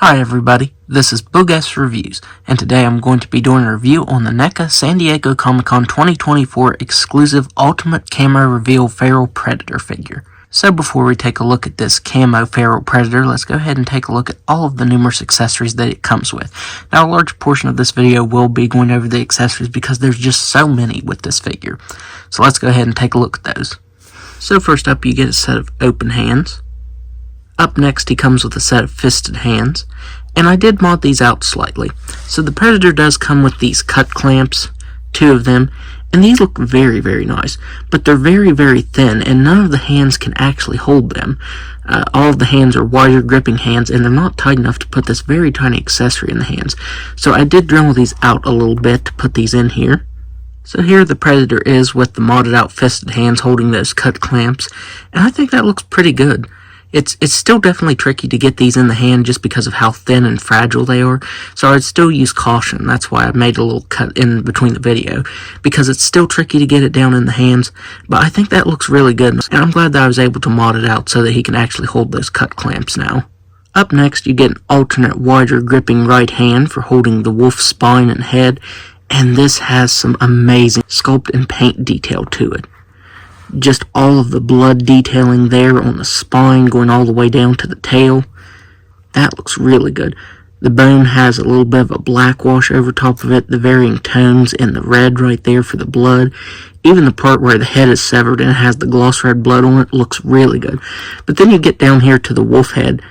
Hi everybody, this is Boogess Reviews, and today I'm going to be doing a review on the NECA San Diego Comic-Con 2024 exclusive Ultimate Camo Reveal Feral Predator figure. So before we take a look at this Camo Feral Predator, let's go ahead and take a look at all of the numerous accessories that it comes with. Now a large portion of this video will be going over the accessories because there's just so many with this figure. So let's go ahead and take a look at those. So first up you get a set of open hands. Up next he comes with a set of fisted hands, and I did mod these out slightly. So the Predator does come with these cut clamps, 2 of them, and these look very, very nice, but they're very, very thin, and none of the hands can actually hold them. All of the hands are wider gripping hands, and they're not tight enough to put this very tiny accessory in the hands. So I did drill these out a little bit to put these in here. So here the Predator is with the modded out fisted hands holding those cut clamps, and I think that looks pretty good. It's still definitely tricky to get these in the hand just because of how thin and fragile they are, so I'd still use caution. That's why I made a little cut in between the video, because it's still tricky to get it down in the hands, but I think that looks really good, and I'm glad that I was able to mod it out so that he can actually hold those cut clamps now. Up next you get an alternate wider gripping right hand for holding the wolf spine and head, and this has some amazing sculpt and paint detail to it. Just all of the blood detailing there on the spine going all the way down to the tail. That looks really good. The bone has a little bit of a black wash over top of it, the varying tones in the red right there for the blood. Even the part where the head is severed and it has the gloss red blood on it looks really good. But then you get down here to the wolf head,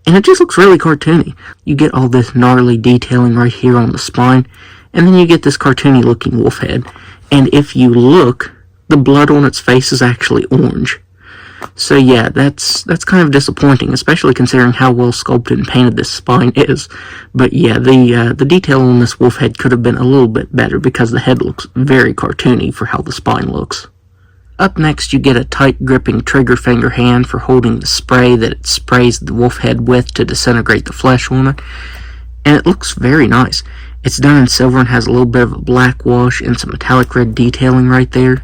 and it just looks really cartoony. You get all this gnarly detailing right here on the spine, and then you get this cartoony looking wolf head. And if you look, the blood on its face is actually orange. So yeah, that's kind of disappointing, especially considering how well sculpted and painted this spine is. But yeah, the detail on this wolf head could have been a little bit better because the head looks very cartoony for how the spine looks. Up next you get a tight gripping trigger finger hand for holding the spray that it sprays the wolf head with to disintegrate the flesh on it. And it looks very nice. It's done in silver and has a little bit of a black wash and some metallic red detailing right there.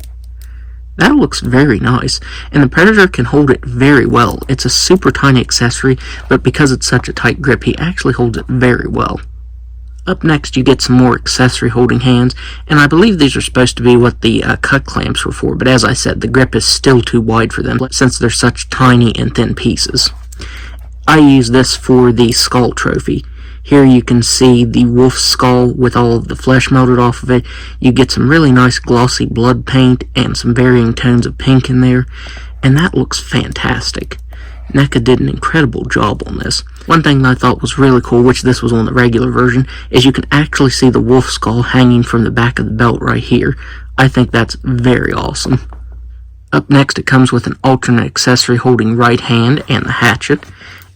That looks very nice, and the Predator can hold it very well. It's a super tiny accessory, but because it's such a tight grip, he actually holds it very well. Up next, you get some more accessory holding hands, and I believe these are supposed to be what the cut clamps were for, but as I said, the grip is still too wide for them, since they're such tiny and thin pieces. I use this for the skull trophy. Here you can see the wolf skull with all of the flesh melted off of it. You get some really nice glossy blood paint and some varying tones of pink in there, and that looks fantastic. NECA did an incredible job on this. One thing that I thought was really cool, which this was on the regular version, is you can actually see the wolf skull hanging from the back of the belt right here. I think that's very awesome. Up next it comes with an alternate accessory holding right hand and the hatchet.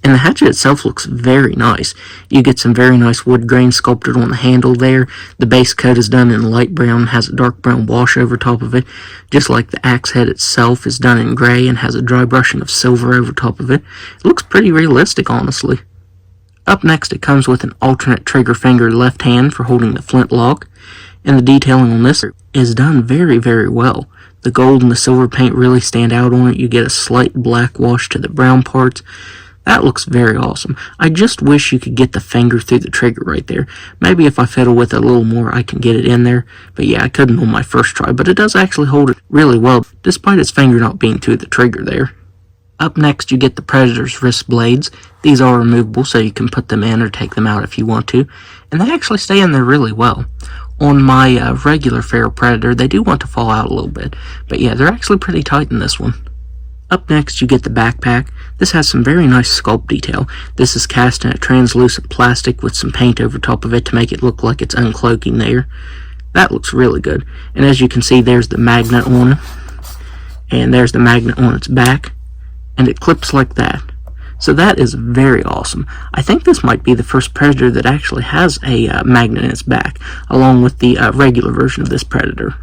And the hatchet itself looks very nice. You get some very nice wood grain sculpted on the handle there. The base coat is done in light brown and has a dark brown wash over top of it. Just like the axe head itself is done in gray and has a dry brushing of silver over top of it. It looks pretty realistic, honestly. Up next it comes with an alternate trigger finger left hand for holding the flintlock. And the detailing on this is done very, very well. The gold and the silver paint really stand out on it. You get a slight black wash to the brown parts. That looks very awesome. I just wish you could get the finger through the trigger right there. Maybe if I fiddle with it a little more, I can get it in there. But yeah, I couldn't on my first try, but it does actually hold it really well, despite its finger not being through the trigger there. Up next, you get the Predator's wrist blades. These are removable, so you can put them in or take them out if you want to. And they actually stay in there really well. On my regular Feral Predator, they do want to fall out a little bit. But yeah, they're actually pretty tight in this one. Up next you get the backpack. This has some very nice sculpt detail. This is cast in a translucent plastic with some paint over top of it to make it look like it's uncloaking there. That looks really good. And as you can see, there's the magnet on it. And there's the magnet on its back. And it clips like that. So that is very awesome. I think this might be the first Predator that actually has a magnet in its back, along with the regular version of this Predator.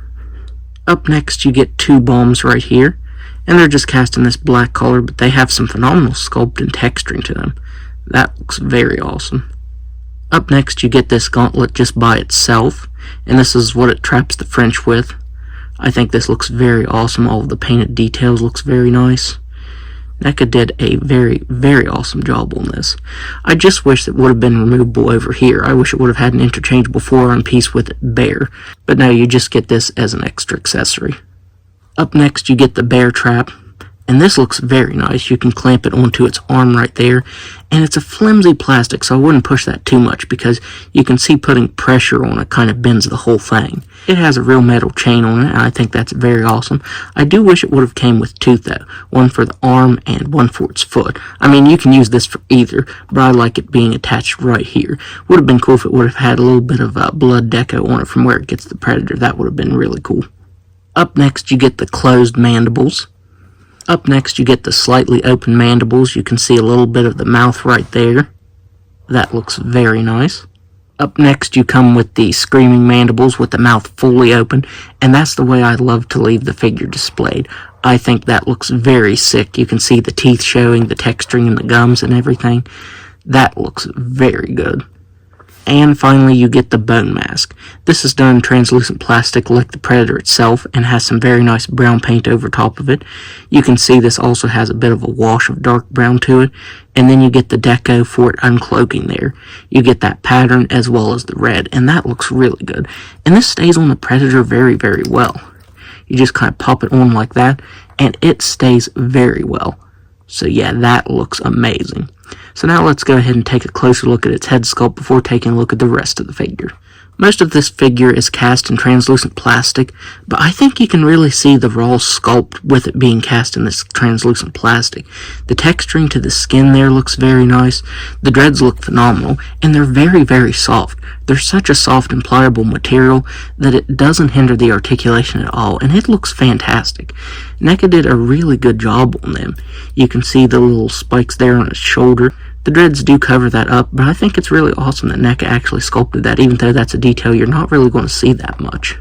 Up next you get 2 bombs right here. And they're just cast in this black color, but they have some phenomenal sculpt and texturing to them. That looks very awesome. Up next you get this gauntlet just by itself, and this is what it traps the French with. I think this looks very awesome. All of the painted details looks very nice. NECA did a very, very awesome job on this. I just wish it would have been removable over here. I wish it would have had an interchangeable forearm piece with it bare. But no, you just get this as an extra accessory. Up next, you get the bear trap. And this looks very nice. You can clamp it onto its arm right there. And it's a flimsy plastic, so I wouldn't push that too much because you can see putting pressure on it kind of bends the whole thing. It has a real metal chain on it, and I think that's very awesome. I do wish it would have came with two, though. One for the arm and one for its foot. I mean, you can use this for either, but I like it being attached right here. Would have been cool if it would have had a little bit of blood deco on it from where it gets the predator. That would have been really cool. Up next, you get the closed mandibles. Up next, you get the slightly open mandibles. You can see a little bit of the mouth right there. That looks very nice. Up next, you come with the screaming mandibles with the mouth fully open, and that's the way I love to leave the figure displayed. I think that looks very sick. You can see the teeth showing, the texturing, and the gums and everything. That looks very good. And finally, you get the bone mask. This is done in translucent plastic like the Predator itself and has some very nice brown paint over top of it. You can see this also has a bit of a wash of dark brown to it. And then you get the deco for it uncloaking there. You get that pattern as well as the red, and that looks really good. And this stays on the Predator very, very well. You just kind of pop it on like that, and it stays very well. So yeah, that looks amazing. So now let's go ahead and take a closer look at its head sculpt before taking a look at the rest of the figure. Most of this figure is cast in translucent plastic, but I think you can really see the raw sculpt with it being cast in this translucent plastic. The texturing to the skin there looks very nice, the dreads look phenomenal, and they're very, very soft. They're such a soft and pliable material that it doesn't hinder the articulation at all, and it looks fantastic. NECA did a really good job on them. You can see the little spikes there on its shoulder. The dreads do cover that up, but I think it's really awesome that NECA actually sculpted that, even though that's a detail you're not really going to see that much.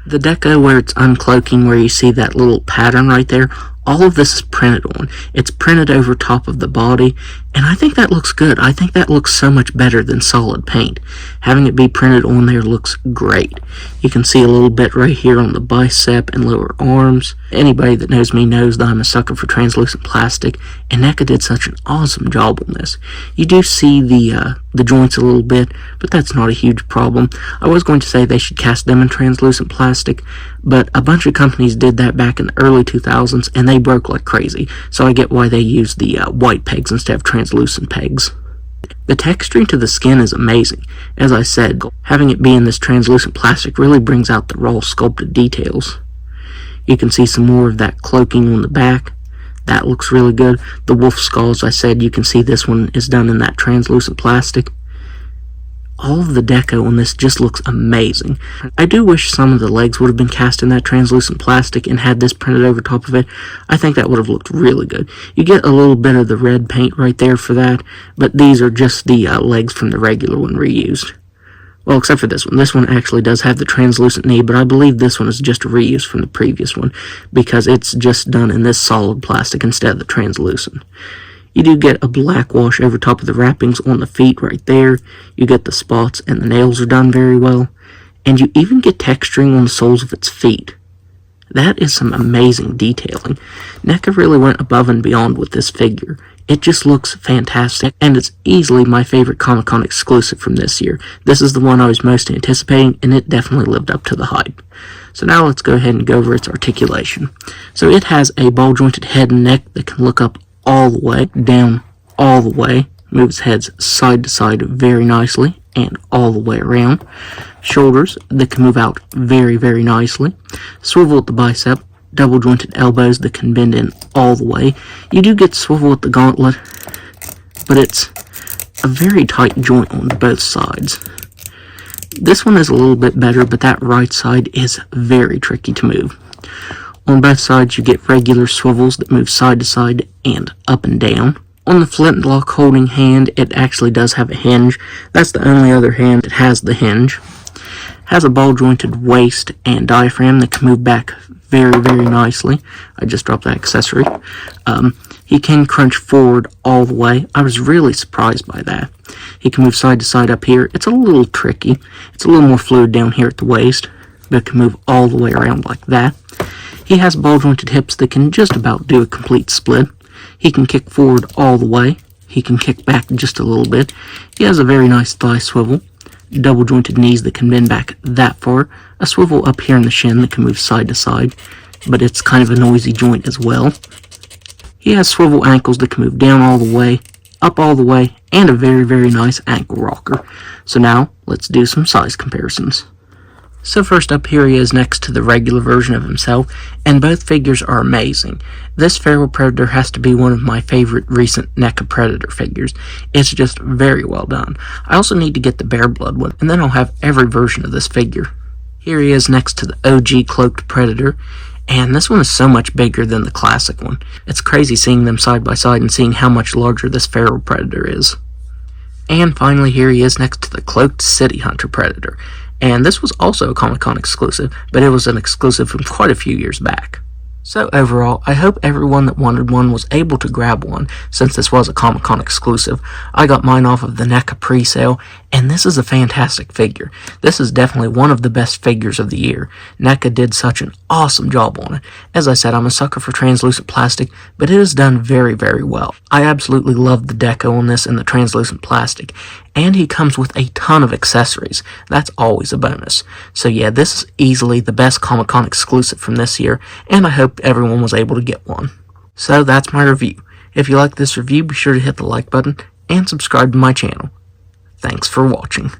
The deco where it's uncloaking, where you see that little pattern right there, all of this is printed on. It's printed over top of the body, and I think that looks good. I think that looks so much better than solid paint. Having it be printed on there looks great. You can see a little bit right here on the bicep and lower arms. Anybody that knows me knows that I'm a sucker for translucent plastic, and NECA did such an awesome job on this. You do see the joints a little bit, but that's not a huge problem. I was going to say they should cast them in translucent plastic, but a bunch of companies did that back in the early 2000s, and they broke like crazy, so I get why they use the white pegs instead of translucent pegs. The texturing to the skin is amazing. As I said, having it be in this translucent plastic really brings out the raw sculpted details. You can see some more of that cloaking on the back. That looks really good. The wolf skull, as I said, you can see this one is done in that translucent plastic. All of the deco on this just looks amazing. I do wish some of the legs would have been cast in that translucent plastic and had this printed over top of it. I think that would have looked really good. You get a little bit of the red paint right there for that, but these are just the legs from the regular one reused. Well, except for this one. This one actually does have the translucent knee, but I believe this one is just a reuse from the previous one because it's just done in this solid plastic instead of the translucent. You do get a black wash over top of the wrappings on the feet right there. You get the spots, and the nails are done very well. And you even get texturing on the soles of its feet. That is some amazing detailing. NECA really went above and beyond with this figure. It just looks fantastic, and it's easily my favorite Comic-Con exclusive from this year. This is the one I was most anticipating, and it definitely lived up to the hype. So now let's go ahead and go over its articulation. So it has a ball-jointed head and neck that can look up all the way, down all the way, moves heads side to side very nicely, and all the way around. Shoulders that can move out very, very nicely. Swivel at the bicep, double jointed elbows that can bend in all the way. You do get swivel at the gauntlet, but it's a very tight joint on both sides. This one is a little bit better, but that right side is very tricky to move. On both sides, you get regular swivels that move side to side and up and down. On the flintlock holding hand, it actually does have a hinge. That's the only other hand that has the hinge. Has a ball-jointed waist and diaphragm that can move back very, very nicely. I just dropped that accessory. He can crunch forward all the way. I was really surprised by that. He can move side to side up here. It's a little tricky. It's a little more fluid down here at the waist, but it can move all the way around like that. He has ball-jointed hips that can just about do a complete split. He can kick forward all the way. He can kick back just a little bit. He has a very nice thigh swivel, double jointed knees that can bend back that far, a swivel up here in the shin that can move side to side, but it's kind of a noisy joint as well. He has swivel ankles that can move down all the way, up all the way, and a very, very nice ankle rocker. So now, let's do some size comparisons. So first up, here he is next to the regular version of himself, and both figures are amazing. This Feral Predator has to be one of my favorite recent NECA Predator figures. It's just very well done. I also need to get the Bear Blood one, and then I'll have every version of this figure. Here he is next to the OG Cloaked Predator, and this one is so much bigger than the classic one. It's crazy seeing them side by side and seeing how much larger this Feral Predator is. And finally, here he is next to the Cloaked City Hunter Predator. And this was also a Comic-Con exclusive, but it was an exclusive from quite a few years back. So overall, I hope everyone that wanted one was able to grab one, since this was a Comic-Con exclusive. I got mine off of the NECA pre-sale, and this is a fantastic figure. This is definitely one of the best figures of the year. NECA did such an awesome job on it. As I said, I'm a sucker for translucent plastic, but it is done very, very well. I absolutely love the deco on this and the translucent plastic, and he comes with a ton of accessories. That's always a bonus. So yeah, this is easily the best Comic-Con exclusive from this year, and I hope everyone was able to get one. So that's my review. If you like this review, be sure to hit the like button and subscribe to my channel. Thanks for watching.